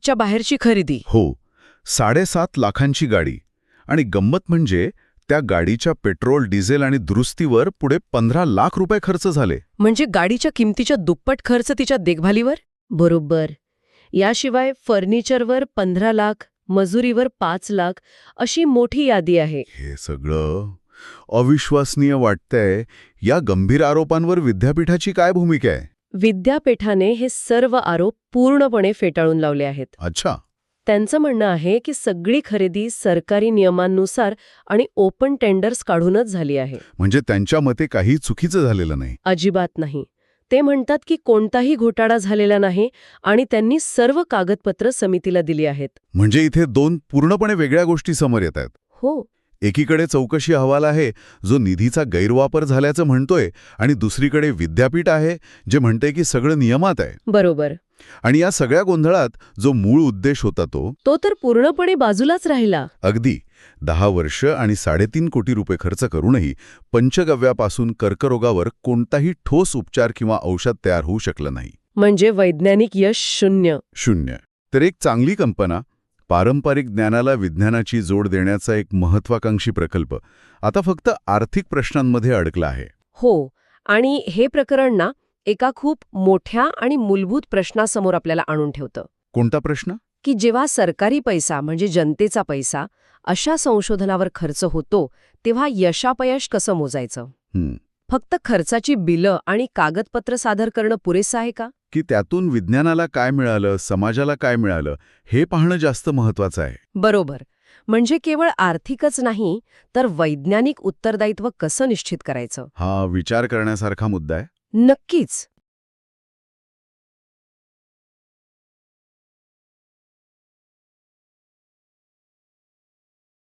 च्या बाहेरची खरेदी. हो, 7.5 लाखांची गाडी. आणि गंमत म्हणजे त्या गाडीच्या पेट्रोल, डिझेल आणि दुरुस्तीवर पुढे 15 लाख रुपये खर्च झाले. म्हणजे गाडीच्या किमतीच्या दुप्पट खर्च तिच्या देखभालीवर. बरोबर. याशिवाय फर्निचरवर 15 लाख, मजुरीवर 5 लाख, अशी मोठी यादी आहे. हे सगळं अविश्वसनीय वाटतंय. या गंभीर आरोपांवर विद्यापीठाची काय भूमिका आहे? विद्यापीठाने हे सर्व आरोप पूर्णपणे फेटाळून लावले आहेत. अच्छा. त्यांचं म्हणणं आहे की सगळी खरेदी सरकारी नियमांनुसार आणि ओपन टेंडर्स काढूनच झाली आहे. म्हणजे त्यांच्या मते काही चुकीचं झालेलं नाही. अजिबात नाही. ते म्हणतात की कोणताही घोटाळा झालेला नाही आणि त्यांनी सर्व कागदपत्र समितीला दिली आहेत. म्हणजे इथे दोन पूर्णपणे वेगळ्या गोष्टी समोर येत आहेत. हो. एकीकडे चौकशी अहवाल आहे जो निधीचा गैरवापर झाल्याचं म्हणतोय, आणि दुसरीकडे विद्यापीठ आहे जे म्हणते की सगळं नियमात आहे. बरोबर. आणि या सगळ्या गोंधळात जो मूळ उद्देश होता तो तर पूर्णपणे बाजूलाच राहिला. अगदी 10 वर्ष आणि 3.5 कोटी रुपये खर्च करूनही पंचगव्यापासून कर्करोगावर कोणताही ठोस उपचार किंवा औषध तयार होऊ शकलं नाही. म्हणजे वैज्ञानिक यश शून्य. तर एक चांगली कल्पना, पारंपरिक ज्ञानाला विज्ञानाची जोड देण्याचा एक महत्वाकांक्षी प्रकल्प आता फक्त आर्थिक प्रश्नांमध्ये अडकला आहे. हो. आणि हे प्रकरण ना एका खूप मोठ्या आणि मूलभूत प्रश्नासमोर आपल्याला आणून ठेवतं. कोणता प्रश्न? की जेव्हा सरकारी पैसा म्हणजे जनतेचा पैसा अशा संशोधनावर खर्च होतो तेव्हा यशापयश कसं मोजायचं? फक्त खर्चाची बिलं आणि कागदपत्र सादर करणं पुरेसं आहे का? की त्यातून विज्ञानाला काय मिळालं, समाजाला काय मिळालं, हे पाहणं जास्त महत्वाचं आहे. बरोबर. म्हणजे केवळ आर्थिकच नाही तर वैज्ञानिक उत्तरदायित्व कसं निश्चित करायचं? हा विचार करण्यासारखा मुद्दा आहे. नक्कीच.